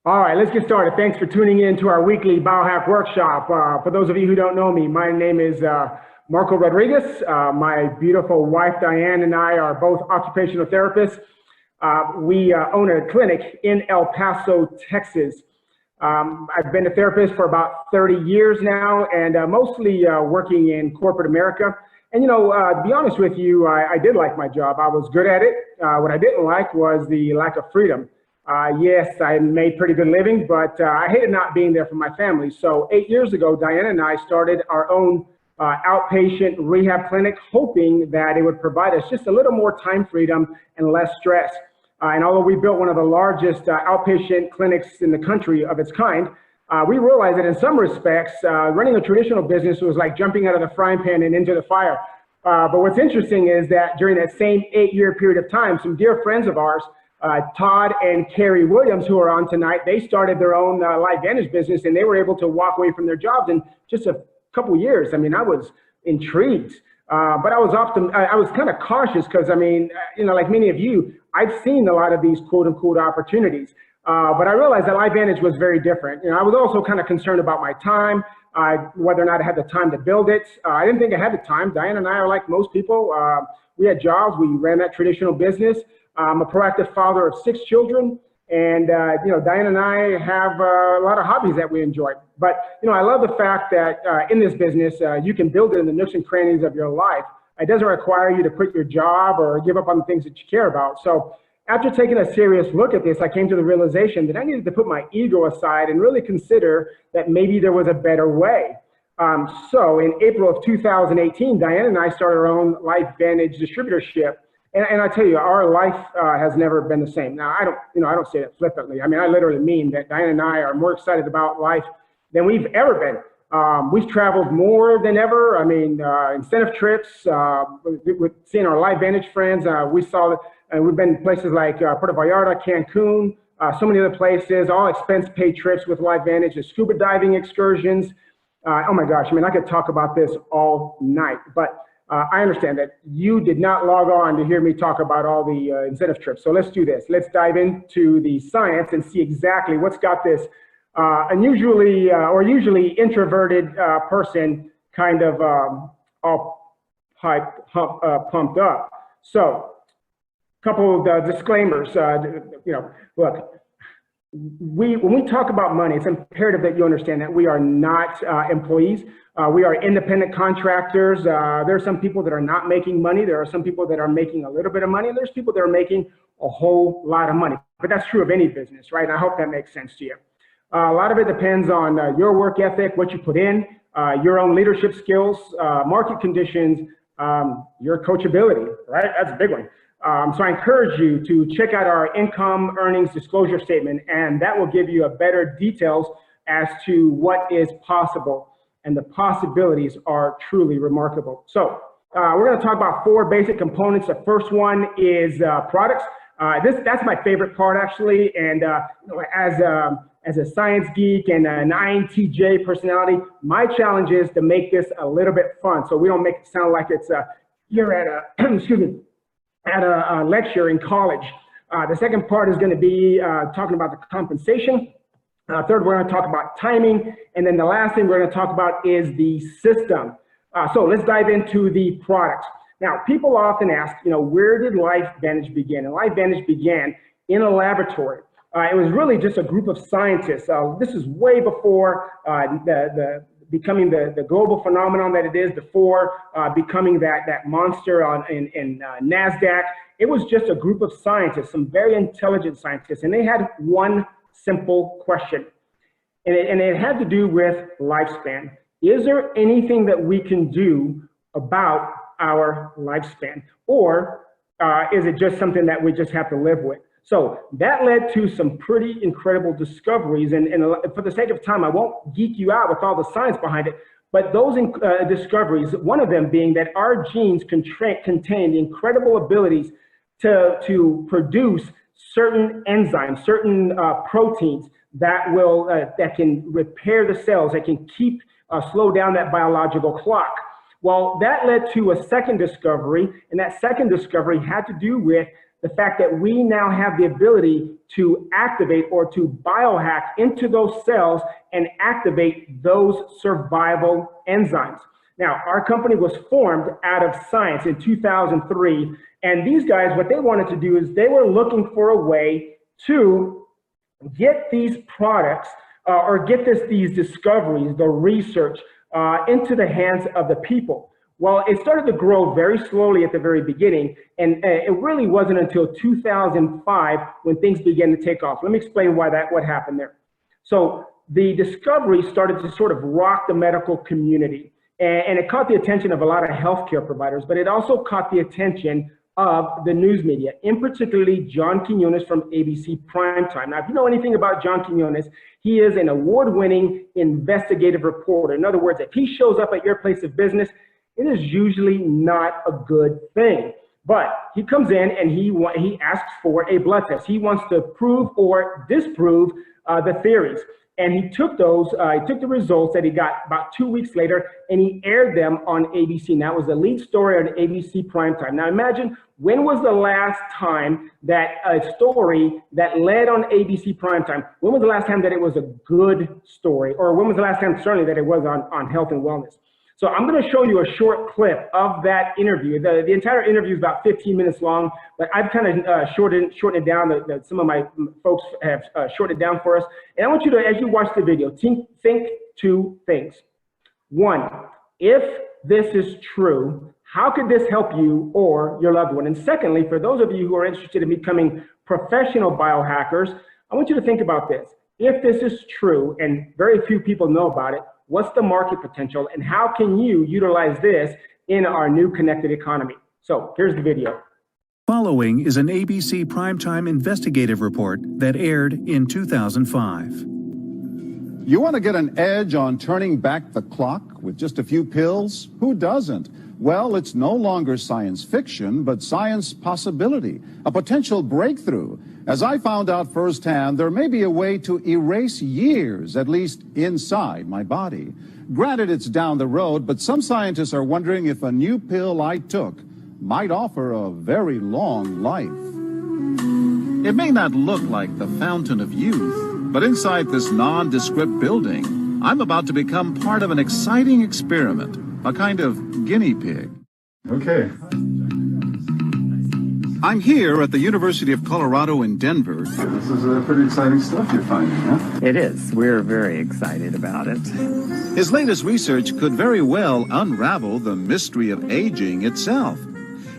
All right, let's get started. Thanks for tuning in to our weekly biohack workshop. For those of you who don't know me, my name is Marco Rodrigues. My beautiful wife, Diane, and I are both occupational therapists. We own a clinic in El Paso, Texas. I've been a therapist for about 30 years now, and mostly working in corporate America. And to be honest with you, I did like my job. I was good at it. What I didn't like was the lack of freedom. Yes, I made pretty good living, but I hated not being there for my family. So 8 years ago, Diana and I started our own outpatient rehab clinic, hoping that it would provide us just a little more time freedom and less stress. And although we built one of the largest outpatient clinics in the country of its kind, we realized that in some respects, running a traditional business was like jumping out of the frying pan and into the fire. But what's interesting is that during that same 8-year period of time, some dear friends of ours, Todd and Carrie Williams, who are on tonight, they started their own LifeVantage business, and they were able to walk away from their jobs in just a couple of years. I mean, I was intrigued, but I was kind of cautious because, like many of you, I've seen a lot of these quote unquote opportunities, but I realized that LifeVantage was very different. I was also kind of concerned about my time, whether or not I had the time to build it. I didn't think I had the time. Diane and I are like most people. We had jobs. We ran that traditional business. I'm a proactive father of 6 children, and Diane and I have a lot of hobbies that we enjoy. But I love the fact that in this business, you can build it in the nooks and crannies of your life. It doesn't require you to quit your job or give up on the things that you care about. So after taking a serious look at this, I came to the realization that I needed to put my ego aside and really consider that maybe there was a better way. So in April of 2018, Diane and I started our own LifeVantage distributorship. And I tell you, our life has never been the same. Now, I don't say that flippantly. I mean, I literally mean that Diane and I are more excited about life than we've ever been. We've traveled more than ever. I mean, incentive trips, with seeing our LifeVantage friends. We've been places like Puerto Vallarta, Cancun, so many other places, all expense paid trips with LifeVantage, the scuba diving excursions. Oh my gosh, I mean, I could talk about this all night, but I understand that you did not log on to hear me talk about all the incentive trips. So let's do this. Let's dive into the science and see exactly what's got this unusually or usually introverted person kind of all pumped up. So a couple of disclaimers. Look, when we talk about money, it's imperative that you understand that we are not employees. We are independent contractors. There are some people that are not making money. There are some people that are making a little bit of money. There's people that are making a whole lot of money. But that's true of any business, right? And I hope that makes sense to you. A lot of it depends on your work ethic, what you put in, your own leadership skills, market conditions, your coachability, right? That's a big one. So I encourage you to check out our income earnings disclosure statement, and that will give you a better details as to what is possible. And the possibilities are truly remarkable. So we're going to talk about 4 basic components. The first one is products. That's my favorite part, actually. And as a science geek and an INTJ personality, my challenge is to make this a little bit fun, so we don't make it sound like it's you're at a excuse me, at a lecture in college. The second part is going to be talking about the compensation. Third, we're going to talk about timing. And then the last thing we're going to talk about is the system. So let's dive into the products. Now, people often ask, where did LifeVantage begin? And LifeVantage began in a laboratory. It was really just a group of scientists. This is way before becoming the global phenomenon that it is, before becoming that monster in NASDAQ. It was just a group of scientists, some very intelligent scientists, and they had one simple question, and it had to do with lifespan. Is there anything that we can do about our lifespan, or is it just something that we just have to live with? So that led to some pretty incredible discoveries, and for the sake of time, I won't geek you out with all the science behind it, but those discoveries, one of them being that our genes contain the incredible abilities to produce certain enzymes, certain proteins that can repair the cells, that can slow down that biological clock. Well, that led to a second discovery, and that second discovery had to do with the fact that we now have the ability to activate or to biohack into those cells and activate those survival enzymes. Now, our company was formed out of science in 2003, and these guys, what they wanted to do is they were looking for a way to get these products or get these discoveries, the research, into the hands of the people. Well, it started to grow very slowly at the very beginning, and it really wasn't until 2005 when things began to take off. Let me explain what happened there. So the discovery started to sort of rock the medical community, and it caught the attention of a lot of healthcare providers, but it also caught the attention of the news media, in particularly John Quinones from ABC Primetime. Now, if you know anything about John Quinones, he is an award-winning investigative reporter. In other words, if he shows up at your place of business, it is usually not a good thing. But he comes in and he asks for a blood test. He wants to prove or disprove the theories. And he took the results that he got about 2 weeks later, and he aired them on ABC. And that was the lead story on ABC Primetime. Now imagine, when was the last time that a story that led on ABC Primetime, when was the last time that it was a good story? Or when was the last time, certainly, that it was on health and wellness? So I'm going to show you a short clip of that interview. The entire interview is about 15 minutes long, but I've kind of shortened it down. Some of my folks have shortened it down for us. And I want you to, as you watch the video, think two things. One, if this is true, how could this help you or your loved one? And secondly, for those of you who are interested in becoming professional biohackers, I want you to think about this. If this is true, and very few people know about it, what's the market potential, and how can you utilize this in our new connected economy? So here's the video. Following is an ABC Primetime investigative report that aired in 2005. You want to get an edge on turning back the clock with just a few pills? Who doesn't? Well, it's no longer science fiction, but science possibility, a potential breakthrough. As I found out firsthand, there may be a way to erase years, at least inside my body. Granted, it's down the road, but some scientists are wondering if a new pill I took might offer a very long life. It may not look like the fountain of youth, but inside this nondescript building, I'm about to become part of an exciting experiment, a kind of guinea pig. Okay. I'm here at the University of Colorado in Denver. This is pretty exciting stuff you're finding, huh? It is. We're very excited about it. His latest research could very well unravel the mystery of aging itself.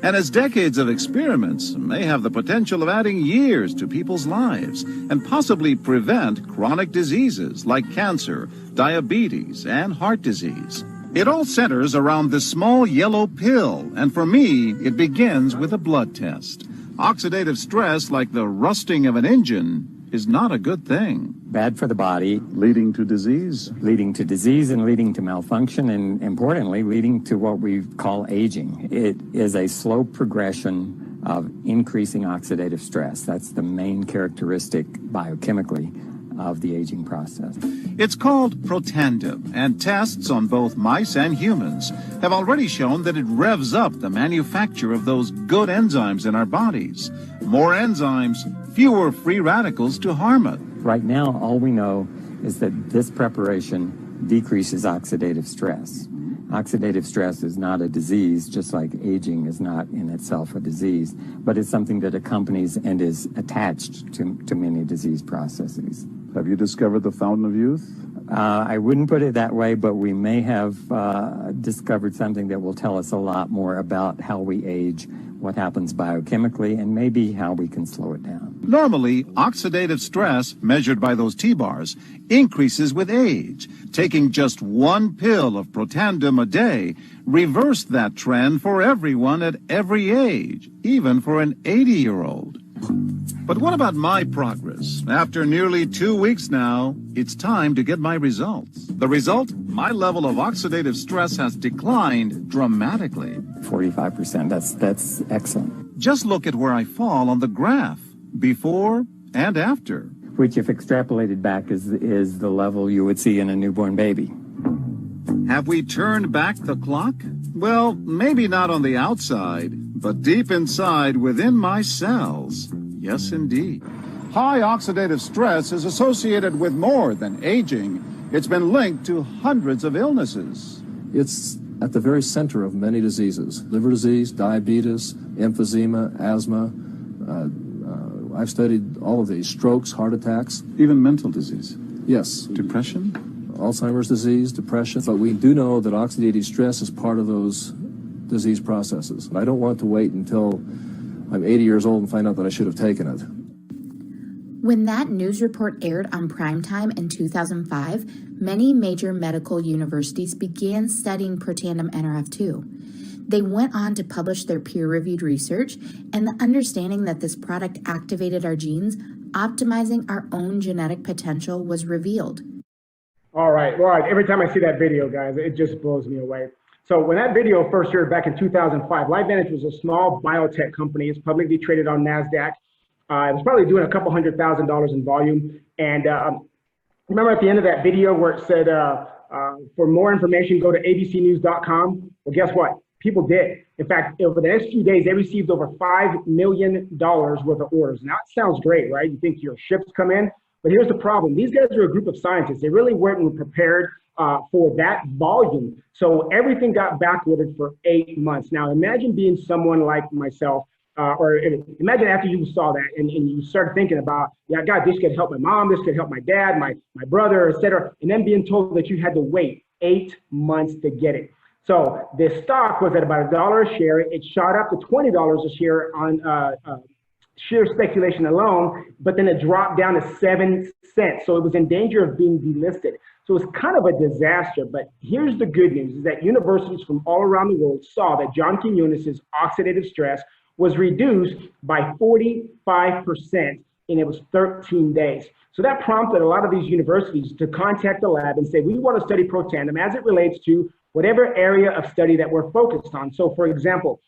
And his decades of experiments may have the potential of adding years to people's lives and possibly prevent chronic diseases like cancer, diabetes, and heart disease. It all centers around this small yellow pill, and for me, it begins with a blood test. Oxidative stress, like the rusting of an engine, is not a good thing. Bad for the body. Leading to disease? Leading to disease and leading to malfunction, and importantly, leading to what we call aging. It is a slow progression of increasing oxidative stress. That's the main characteristic biochemically of the aging process. It's called Protandim, and tests on both mice and humans have already shown that it revs up the manufacture of those good enzymes in our bodies. More enzymes, fewer free radicals to harm it. Right now, all we know is that this preparation decreases oxidative stress. Oxidative stress is not a disease, just like aging is not in itself a disease, but it's something that accompanies and is attached to many disease processes. Have you discovered the fountain of youth? I wouldn't put it that way, but we may have discovered something that will tell us a lot more about how we age, what happens biochemically, and maybe how we can slow it down. Normally, oxidative stress, measured by those T-bars, increases with age. Taking just one pill of Protandim a day reversed that trend for everyone at every age, even for an 80-year-old. But what about my progress? After nearly 2 weeks now, it's time to get my results. The result? My level of oxidative stress has declined dramatically. 45%, that's excellent. Just look at where I fall on the graph, before and after. Which, if extrapolated back, is the level you would see in a newborn baby. Have we turned back the clock? Well, maybe not on the outside, but deep inside within my cells, yes indeed. High oxidative stress is associated with more than aging. It's been linked to hundreds of illnesses. It's at the very center of many diseases: liver disease, diabetes, emphysema, asthma. I've studied all of these: strokes, heart attacks. Even mental disease. Yes. Depression? Alzheimer's disease, depression. But we do know that oxidative stress is part of those disease processes. I don't want to wait until I'm 80 years old and find out that I should have taken it. When that news report aired on primetime in 2005, many major medical universities began studying Protandim Nrf2. They went on to publish their peer-reviewed research, and the understanding that this product activated our genes, optimizing our own genetic potential, was revealed. All right, well, every time I see that video, guys, it just blows me away. So when that video first aired back in 2005, LifeVantage was a small biotech company. It's publicly traded on NASDAQ. It was probably doing a couple $100,000 in volume. And remember at the end of that video where it said, for more information, go to abcnews.com. Well, guess what? People did. In fact, over the next few days, they received over $5 million worth of orders. Now, that sounds great, right? You think your ships come in, but here's the problem. These guys are a group of scientists. They really weren't prepared for that volume. So everything got backordered for 8 months. Now, imagine being someone like myself, or imagine after you saw that and you started thinking about, yeah, God, this could help my mom, this could help my dad, my brother, etc., and then being told that you had to wait 8 months to get it. So this stock was at about $1 a share. It shot up to $20 a share on sheer speculation alone, but then it dropped down to 7 cents. So it was in danger of being delisted. So it's kind of a disaster. But here's the good news, is that universities from all around the world saw that John Quinones's oxidative stress was reduced by 45%, and it was 13 days. So that prompted a lot of these universities to contact the lab and say, we want to study Protandim as it relates to whatever area of study that we're focused on. So for example,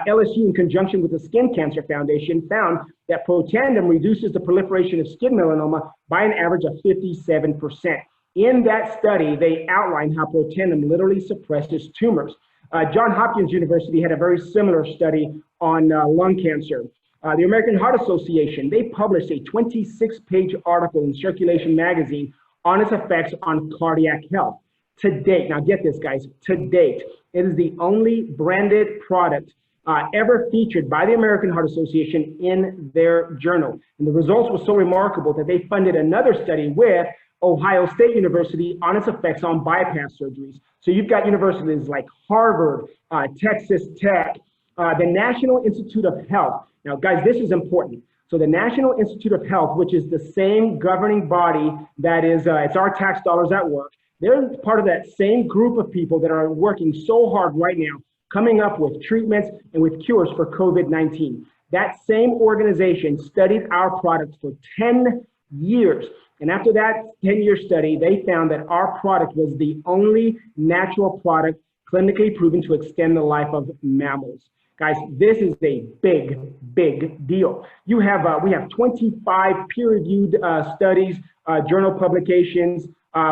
LSU in conjunction with the Skin Cancer Foundation found that Protandim reduces the proliferation of skin melanoma by an average of 57%. In that study, they outlined how Protandim literally suppresses tumors. Johns Hopkins University had a very similar study on lung cancer. The American Heart Association, they published a 26-page article in Circulation magazine on its effects on cardiac health. To date, now get this, guys, to date, it is the only branded product ever featured by the American Heart Association in their journal. And the results were so remarkable that they funded another study with Ohio State University on its effects on bypass surgeries. So you've got universities like Harvard, Texas Tech, the National Institute of Health. Now, guys, this is important. So the National Institute of Health, which is the same governing body that is, it's our tax dollars at work. They're part of that same group of people that are working so hard right now, coming up with treatments and with cures for COVID-19. That same organization studied our product for 10 years. And after that 10-year study, they found that our product was the only natural product clinically proven to extend the life of mammals. Guys, this is a big, big deal. We have 25 peer-reviewed studies, journal publications.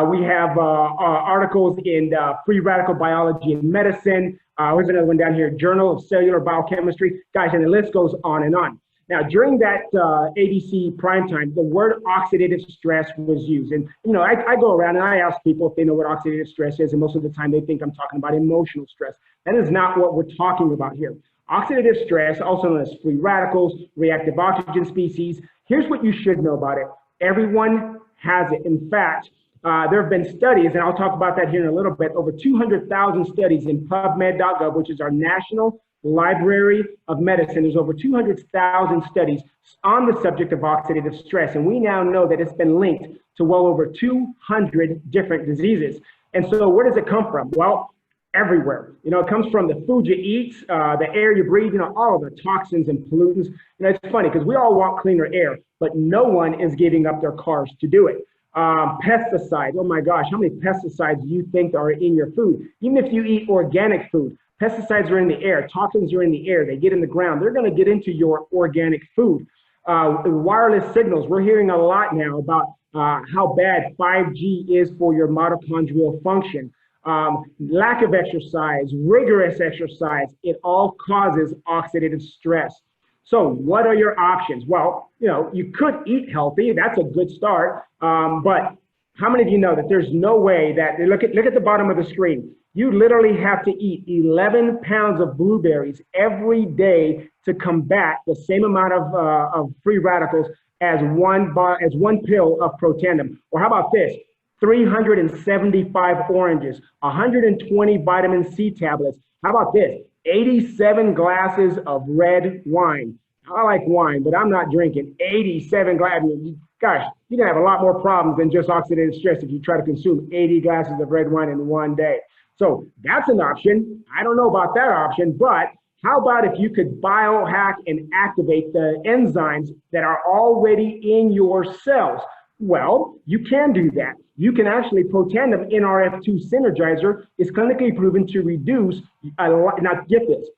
We have articles in Free Radical Biology and Medicine. Here's another one down here, Journal of Cellular Biochemistry. Guys, and the list goes on and on. Now, during that ABC primetime, the word oxidative stress was used. And, you know, I go around and I ask people if they know what oxidative stress is, and most of the time they think I'm talking about emotional stress. That is not what we're talking about here. Oxidative stress, also known as free radicals, reactive oxygen species. Here's what you should know about it. Everyone has it. In fact, there have been studies, and I'll talk about that here in a little bit, over 200,000 studies in PubMed.gov, which is our National Library of Medicine. There's over 200,000 studies on the subject of oxidative stress, and we now know that it's been linked to well over 200 different diseases. And so where does it come from? Well, everywhere. You know, it comes from the food you eat, the air you breathe, you know, all of the toxins and pollutants. You know, it's funny because we all want cleaner air, but no one is giving up their cars to do it. Pesticides, oh my gosh, how many pesticides do you think are in your food? Even if you eat organic food, pesticides are in the air, toxins are in the air, they get in the ground, they're gonna get into your organic food. Wireless signals, we're hearing a lot now about how bad 5G is for your mitochondrial function. lack of exercise, rigorous exercise, it all causes oxidative stress. So what are your options? Well, you could eat healthy. That's a good start. But how many of you know that there's no way that, look at the bottom of the screen. You literally have to eat 11 pounds of blueberries every day to combat the same amount of free radicals as one pill of Protandim. Or how about this? 375 oranges, 120 vitamin C tablets. How about this? 87 glasses of red wine. I like wine, but I'm not drinking 87 glasses. Gosh, you're gonna have a lot more problems than just oxidative stress if you try to consume 80 glasses of red wine in one day. So that's an option. I don't know about that option, but how about if you could biohack and activate the enzymes that are already in your cells? Well, you can do that. You can actually, Protandim NRF2 Synergizer is clinically proven to reduce, now get this,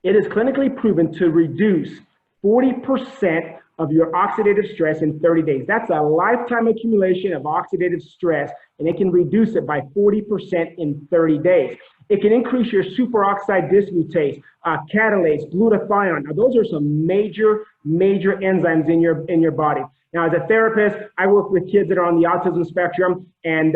it is clinically proven to reduce 40% of your oxidative stress in 30 days. That's a lifetime accumulation of oxidative stress, and it can reduce it by 40% in 30 days. It can increase your superoxide dismutase, catalase, glutathione. Now, those are some major enzymes in your body. Now, as a therapist, I work with kids that are on the autism spectrum, and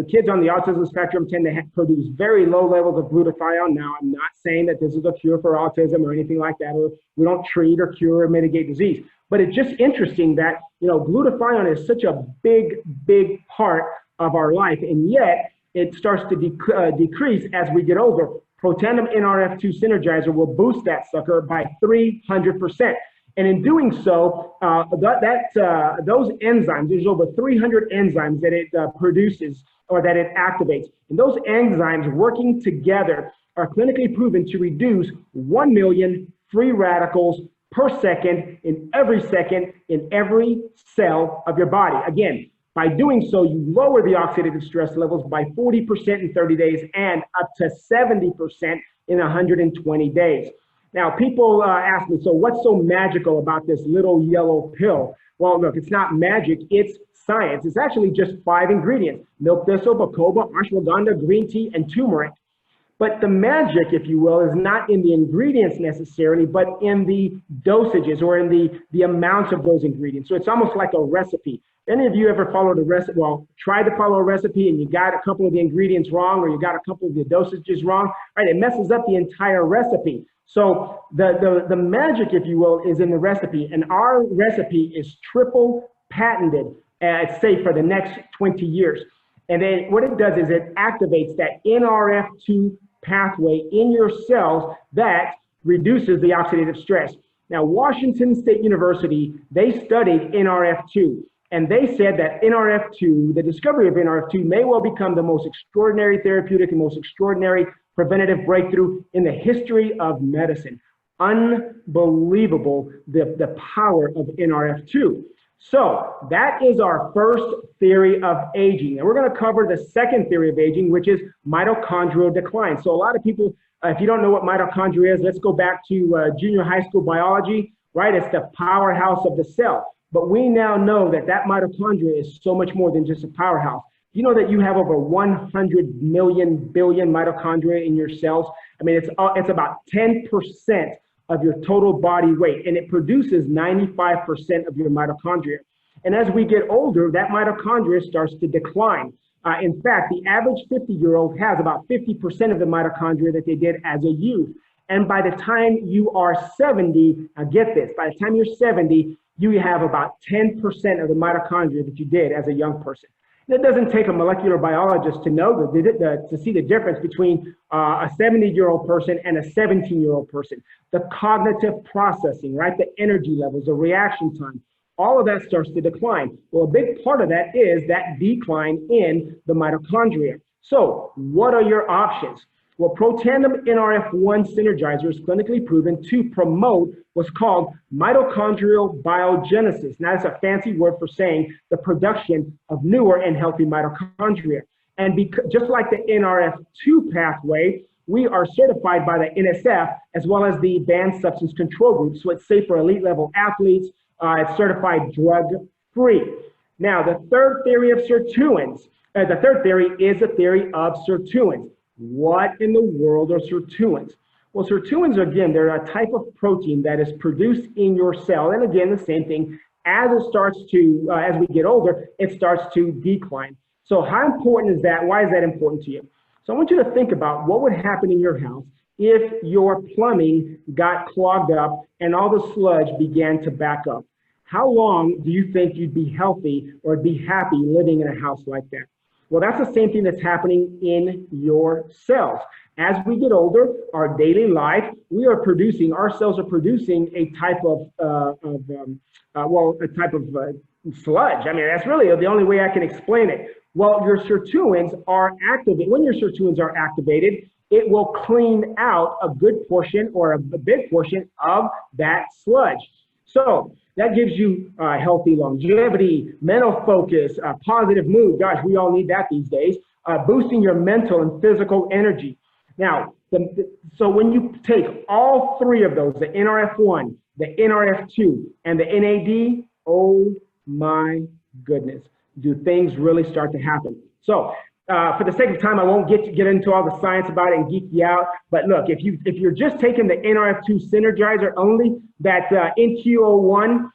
kids on the autism spectrum tend to produce very low levels of glutathione. Now, I'm not saying that this is a cure for autism or anything like that, or we don't treat or cure or mitigate disease, but it's just interesting that, glutathione is such a big part of our life, and yet it starts to decrease as we get older. Protandim NRF2 Synergizer will boost that sucker by 300%. And in doing so, those enzymes, there's over 300 enzymes that it produces or that it activates. And those enzymes working together are clinically proven to reduce 1 million free radicals per second in every cell of your body. Again, by doing so, you lower the oxidative stress levels by 40% in 30 days and up to 70% in 120 days. Now, people ask me, so what's so magical about this little yellow pill? Well, look, it's not magic, it's science. It's actually just 5 ingredients: milk thistle, bacopa, ashwagandha, green tea, and turmeric. But the magic, if you will, is not in the ingredients necessarily, but in the dosages or in the amounts of those ingredients. So it's almost like a recipe. Any of you ever followed a recipe, tried to follow a recipe and you got a couple of the ingredients wrong, or you got a couple of the dosages wrong, right? It messes up the entire recipe. So the magic, if you will, is in the recipe, and our recipe is triple patented, say for the next 20 years. And then what it does is it activates that NRF2 pathway in your cells that reduces the oxidative stress. Now, Washington State University, they studied NRF2, and they said that NRF2, the discovery of NRF2 may well become the most extraordinary therapeutic and most extraordinary preventative breakthrough in the history of medicine. Unbelievable, the power of NRF2. So that is our first theory of aging. And we're going to cover the second theory of aging, which is mitochondrial decline. So a lot of people, if you don't know what mitochondria is, let's go back to junior high school biology, right? It's the powerhouse of the cell. But we now know that mitochondria is so much more than just a powerhouse. You know that you have over 100 million billion mitochondria in your cells? I mean, it's about 10% of your total body weight, and it produces 95% of your mitochondria. And as we get older, that mitochondria starts to decline. In fact, the average 50-year-old has about 50% of the mitochondria that they did as a youth. And by the time you are 70, now get this, by the time you're 70, you have about 10% of the mitochondria that you did as a young person. It doesn't take a molecular biologist to know to see the difference between a 70-year-old person and a 17-year-old person. The cognitive processing, right? The energy levels, the reaction time, all of that starts to decline. Well, a big part of that is that decline in the mitochondria. So what are your options? Well, Protandim NRF1 Synergizer is clinically proven to promote what's called mitochondrial biogenesis. Now, that's a fancy word for saying the production of newer and healthy mitochondria. And just like the NRF2 pathway, we are certified by the NSF as well as the Banned Substance Control Group. So it's safe for elite level athletes. It's certified drug-free. Now, the third theory of sirtuins. The third theory is the theory of sirtuins. What in the world are sirtuins? Well, sirtuins, again, they're a type of protein that is produced in your cell. And again, the same thing, as it starts to, as we get older, it starts to decline. So how important is that? Why is that important to you? So I want you to think about what would happen in your house if your plumbing got clogged up and all the sludge began to back up. How long do you think you'd be healthy or be happy living in a house like that? Well, that's the same thing that's happening in your cells. As we get older, our daily life, our cells are producing a type of sludge. I mean, that's really the only way I can explain it. Well, your sirtuins are activated. When your sirtuins are activated, it will clean out a good portion or a big portion of that sludge. So that gives you healthy longevity, mental focus, positive mood. Gosh, we all need that these days. Boosting your mental and physical energy. Now, so when you take all three of those, the NRF1, the NRF2, and the NAD, oh my goodness, do things really start to happen. So for the sake of time, I won't get into all the science about it and geek you out. But look, if you're just taking the NRF2 Synergizer only, that NQ01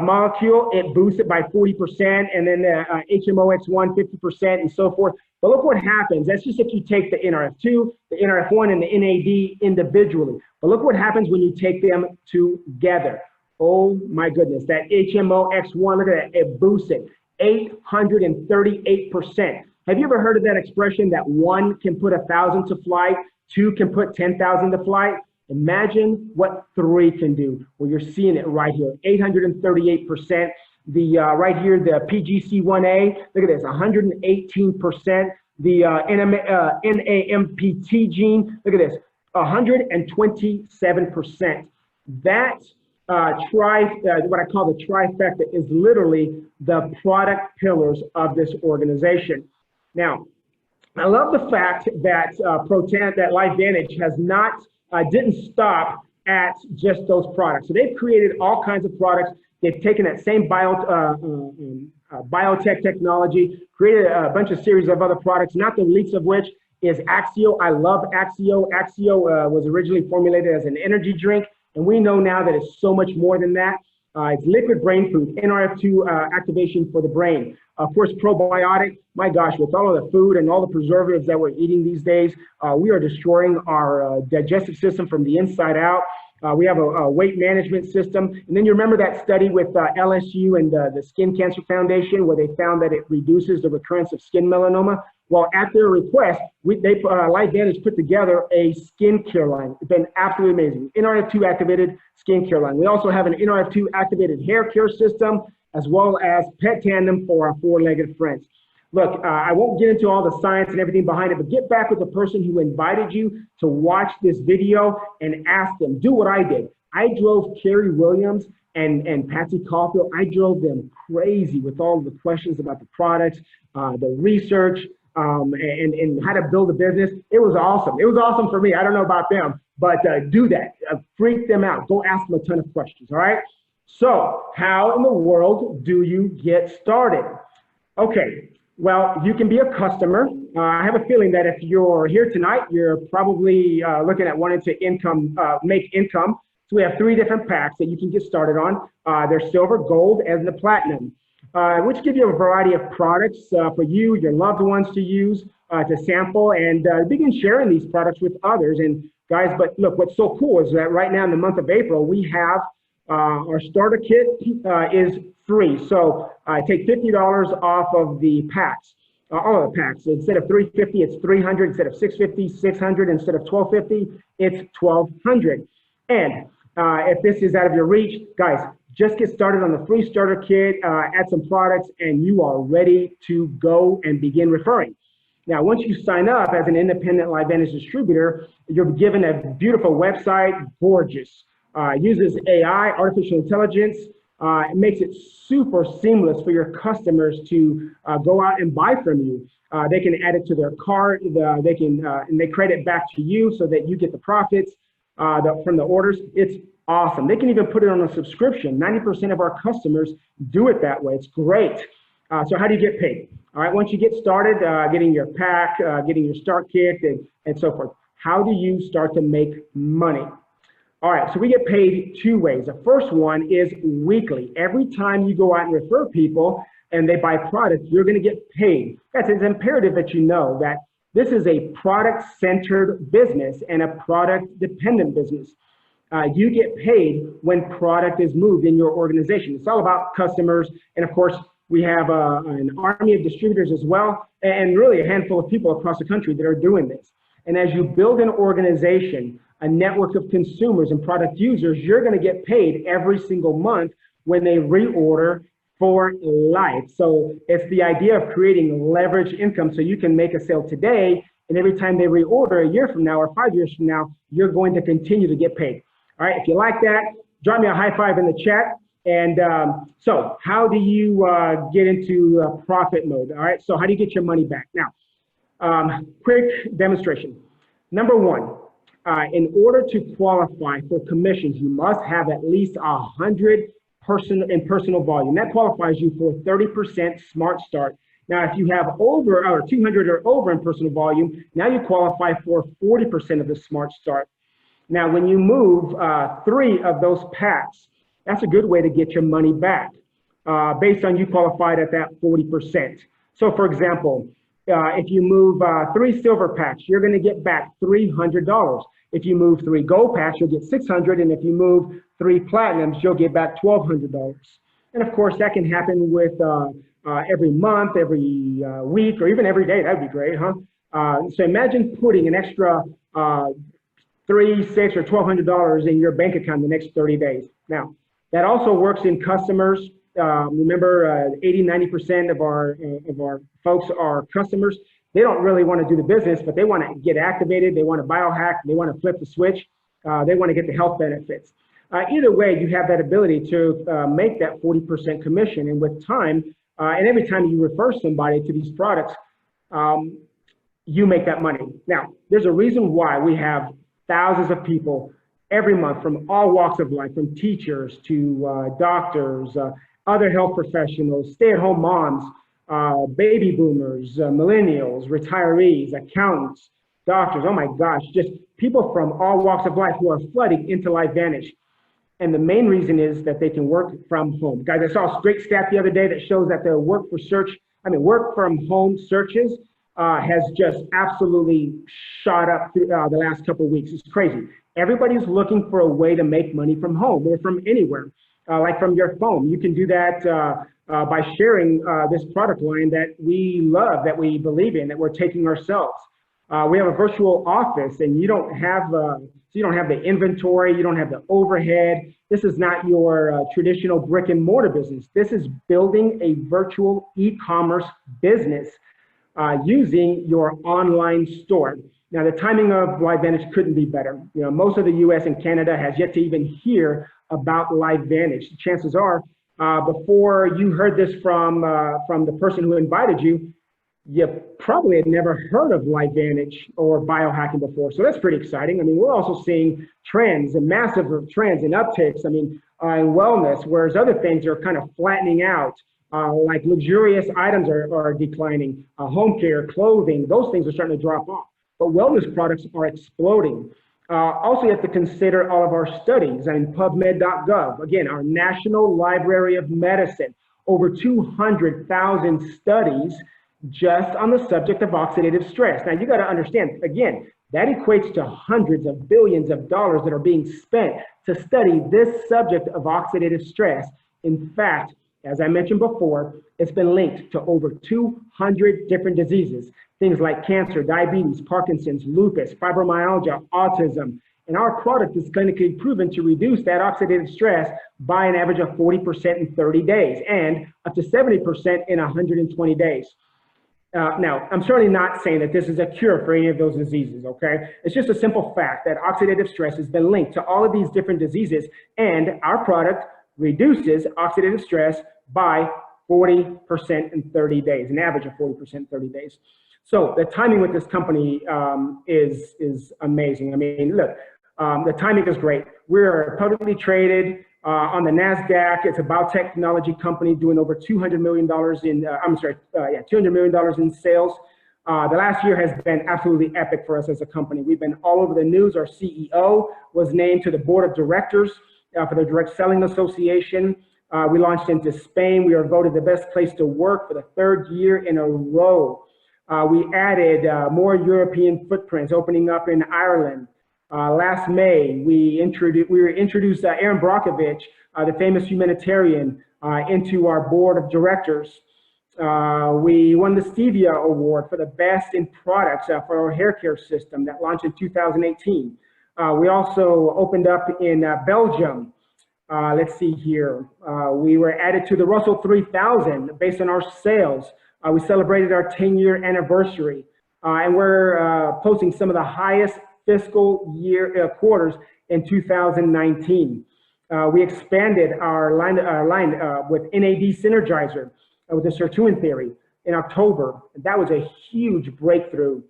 molecule, it boosts it by 40%, and then the HMOX1 50%, and so forth. But look what happens. That's just if you take the NRF2, the NRF1, and the NAD individually. But look what happens when you take them together. Oh my goodness, that HMOX1, look at that, it boosts it 838%. Have you ever heard of that expression that 1 can put 1,000 to flight, 2 can put 10,000 to flight? Imagine what 3 can do. Well, you're seeing it right here, 838%. The right here, the PGC1A, look at this, 118%. The NAMPT gene, look at this, 127%. That what I call the trifecta is literally the product pillars of this organization. Now, I love the fact that that LifeVantage has not didn't stop at just those products. So they've created all kinds of products. They've taken that same biotech technology, created a bunch of series of other products, not the least of which is Axio. I love Axio. Axio was originally formulated as an energy drink, and we know now that it's so much more than that. It's liquid brain food, NRF2 activation for the brain. Of course, probiotic. My gosh, with all of the food and all the preservatives that we're eating these days, we are destroying our digestive system from the inside out. We have a weight management system. And then you remember that study with LSU and the Skin Cancer Foundation, where they found that it reduces the recurrence of skin melanoma. Well, at their request, LifeVantage put together a skincare line. It's been absolutely amazing. NRF2 activated skincare line. We also have an NRF2 activated hair care system, as well as Protandim for our four-legged friends. Look, I won't get into all the science and everything behind it, but get back with the person who invited you to watch this video and ask them, do what I did. I drove Carrie Williams and Patsy Caulfield. I drove them crazy with all the questions about the products, the research, and how to build a business. It was awesome. It was awesome for me. I don't know about them, but do that. Freak them out. Go ask them a ton of questions, all right? So how in the world do you get started? Okay. Well, you can be a customer. I have a feeling that if you're here tonight, you're probably looking at wanting to make income. So we have 3 different packs that you can get started on. There's silver, gold, and the platinum, which give you a variety of products for you, your loved ones to use, to sample, and begin sharing these products with others. And guys, but look, what's so cool is that right now in the month of April, we have our starter kit is free. So take $50 off of the packs, all of the packs. Instead of $350, it's $300. Instead of $650, $600. Instead of $1250, it's $1200. And if this is out of your reach, guys, just get started on the free starter kit, add some products, and you are ready to go and begin referring. Now, once you sign up as an independent LifeVantage distributor, you're given a beautiful website, gorgeous. Uses AI, artificial intelligence. It makes it super seamless for your customers to go out and buy from you. They can add it to their cart. And they credit it back to you so that you get the profits from the orders. It's awesome. They can even put it on a subscription. 90% of our customers do it that way. It's great. So how do you get paid? All right, once you get started, getting your pack, getting your start kit, and so forth, how do you start to make money? All right, so we get paid two ways. The first one is weekly. Every time you go out and refer people and they buy products, you're going to get paid. It's imperative that you know that this is a product-centered business and a product-dependent business. You get paid when product is moved in your organization. It's all about customers, and of course, we have an army of distributors as well, and really a handful of people across the country that are doing this. And as you build an organization, a network of consumers and product users, you're going to get paid every single month when they reorder for life. So it's the idea of creating leverage income so you can make a sale today, and every time they reorder a year from now or 5 years from now, you're going to continue to get paid. All right, if you like that, drop me a high five in the chat. And so how do you get into profit mode? All right, so how do you get your money back? Now, quick demonstration. Number one, in order to qualify for commissions, you must have at least 100 personal volume. That qualifies you for 30% Smart Start. Now, if you have over or 200 or over in personal volume, now you qualify for 40% of the Smart Start. Now, when you move 3 of those packs, that's a good way to get your money back based on you qualified at that 40%. So for example, if you move 3 silver packs, you're going to get back $300. If you move 3 gold packs, you'll get $600. And if you move 3 platinums, you'll get back $1,200. And of course, that can happen with every month, every week, or even every day. That'd be great, huh? So imagine putting an extra $3, $6, or $1,200 in your bank account in the next 30 days. Now, that also works in customers. Remember, 80–90% of our folks are customers. They don't really want to do the business, but they want to get activated. They want to biohack. They want to flip the switch. They want to get the health benefits. Either way, you have that ability to make that 40% commission. And with time, and every time you refer somebody to these products, you make that money. Now, there's a reason why we have thousands of people every month from all walks of life, from teachers to doctors, other health professionals, stay-at-home moms, baby boomers, millennials, retirees, accountants, doctors, oh my gosh, just people from all walks of life who are flooding into LifeVantage. And the main reason is that they can work from home. Guys, I saw a great stat the other day that shows that the work from home searches has just absolutely shot up through the last couple of weeks. It's crazy. Everybody's looking for a way to make money from home or from anywhere, like from your phone. You can do that by sharing this product line that we love, that we believe in, that we're taking ourselves. We have a virtual office, and you don't have the inventory, you don't have the overhead. This is not your traditional brick and mortar business. This is building a virtual e-commerce business using your online store. Now, the timing of LifeVantage couldn't be better. You know, most of the U.S. and Canada has yet to even hear about LifeVantage. Chances are, before you heard this from the person who invited you, you probably had never heard of LifeVantage or biohacking before. So that's pretty exciting. I mean, we're also seeing trends and massive trends and upticks, in wellness, whereas other things are kind of flattening out. Like luxurious items are declining, home care, clothing, those things are starting to drop off. But wellness products are exploding. Also, you have to consider all of our studies and PubMed.gov. Again, our National Library of Medicine, over 200,000 studies just on the subject of oxidative stress. Now, you got to understand, again, that equates to hundreds of billions of dollars that are being spent to study this subject of oxidative stress. In fact, as I mentioned before, it's been linked to over 200 different diseases, things like cancer, diabetes, Parkinson's, lupus, fibromyalgia, autism. And our product is clinically proven to reduce that oxidative stress by an average of 40% in 30 days and up to 70% in 120 days. Now, I'm certainly not saying that this is a cure for any of those diseases, okay? It's just a simple fact that oxidative stress has been linked to all of these different diseases, and our product reduces oxidative stress by 40% in 30 days, an average of 40% in 30 days. So the timing with this company is amazing. I mean, look, the timing is great. We're publicly traded. On the NASDAQ, it's a biotechnology company doing over $200 million in, $200 million in sales. The last year has been absolutely epic for us as a company. We've been all over the news. Our CEO was named to the board of directors for the Direct Selling Association. We launched into Spain. We were voted the best place to work for the 3rd year in a row. We added more European footprints, opening up in Ireland. Last May, we introduced Aaron Brockovich, the famous humanitarian, into our board of directors. We won the Stevia Award for the best in products for our hair care system that launched in 2018. We also opened up in Belgium. Let's see here. We were added to the Russell 3000 based on our sales. We celebrated our 10-year anniversary, and we're posting some of the highest fiscal year quarters in 2019. We expanded our line with NAD Synergizer with the sirtuin theory in October. That was a huge breakthrough.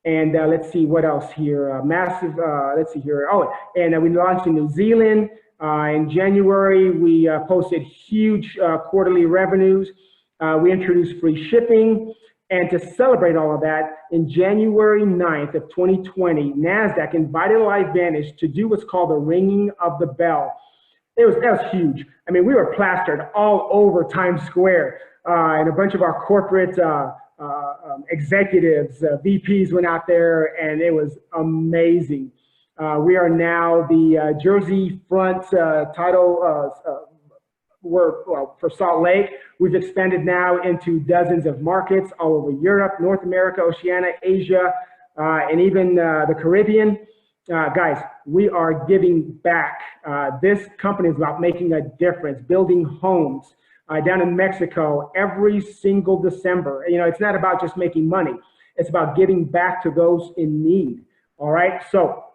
And let's see what else here. Let's see here. Oh, and we launched in New Zealand. In January, we posted huge quarterly revenues. We introduced free shipping. And to celebrate all of that, in January 9th of 2020, NASDAQ invited LifeVantage to do what's called the ringing of the bell. That was huge. I mean, we were plastered all over Times Square, and a bunch of our corporate executives, VPs went out there, and it was amazing. We are now the Jersey front title for Salt Lake. We've expanded now into dozens of markets all over Europe, North America, Oceania, Asia, and even the Caribbean. Guys, we are giving back. This company is about making a difference, building homes down in Mexico every single December. You know, it's not about just making money. It's about giving back to those in need. All right. So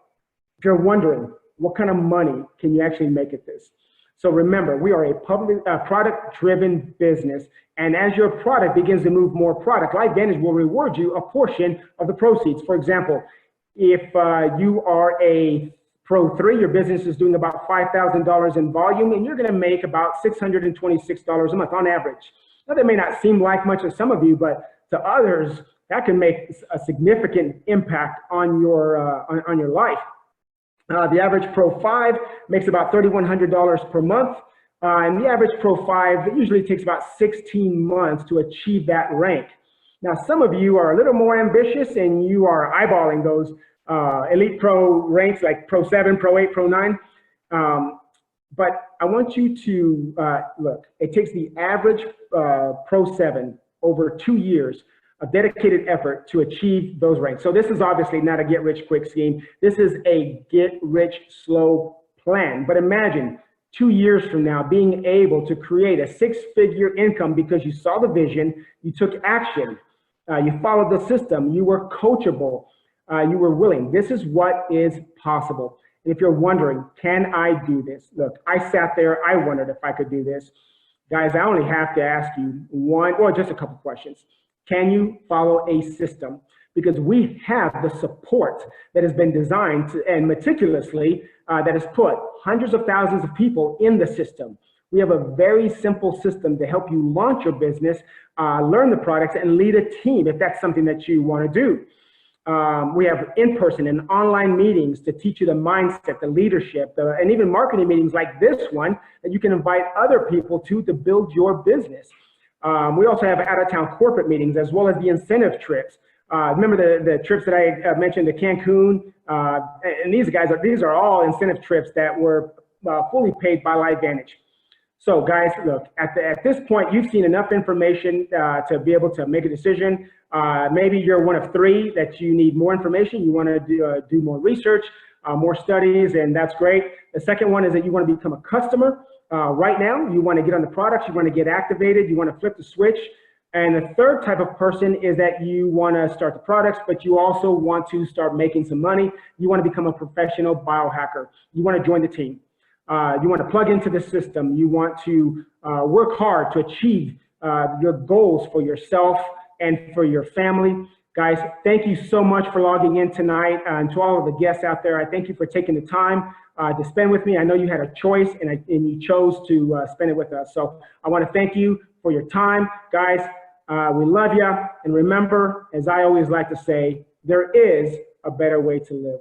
if you're wondering what kind of money can you actually make at this? So remember, we are a product-driven business, and as your product begins to move more product, LifeVantage will reward you a portion of the proceeds. For example, if you are a Pro 3, your business is doing about $5,000 in volume, and you're going to make about $626 a month on average. Now, that may not seem like much to some of you, but to others, that can make a significant impact on your life. The average Pro 5 makes about $3,100 per month, and the average Pro 5 usually takes about 16 months to achieve that rank. Now, some of you are a little more ambitious, and you are eyeballing those Elite Pro ranks like Pro 7, Pro 8, Pro 9. But I want you to look, it takes the average Pro 7 over 2 years of dedicated effort to achieve those ranks. So this is obviously not a get-rich-quick scheme. This is a get-rich-slow plan. But imagine 2 years from now being able to create a 6-figure income because you saw the vision, you took action, you followed the system, you were coachable, you were willing. This is what is possible. And if you're wondering, can I do this? Look, I sat there, I wondered if I could do this. Guys, I only have to ask you just a couple questions. Can you follow a system? Because we have the support that has been designed and meticulously that has put hundreds of thousands of people in the system. We have a very simple system to help you launch your business, learn the products, and lead a team if that's something that you want to do. We have in-person and online meetings to teach you the mindset, the leadership, and even marketing meetings like this one that you can invite other people to build your business. We also have out-of-town corporate meetings as well as the incentive trips. Remember the trips that I mentioned to Cancun? And these are all incentive trips that were fully paid by LifeVantage. So guys, look, at this point, you've seen enough information to be able to make a decision. Maybe you're one of 3 that you need more information. You want to do more research, more studies, and that's great. The second one is that you want to become a customer. Right now, you want to get on the products, you want to get activated, you want to flip the switch. And the third type of person is that you want to start the products, but you also want to start making some money. You want to become a professional biohacker. You want to join the team. You want to plug into the system. You want to work hard to achieve your goals for yourself and for your family. Guys, thank you so much for logging in tonight. And to all of the guests out there, I thank you for taking the time to spend with me. I know you had a choice, and you chose to spend it with us. So I want to thank you for your time. Guys, we love you. And remember, as I always like to say, there is a better way to live.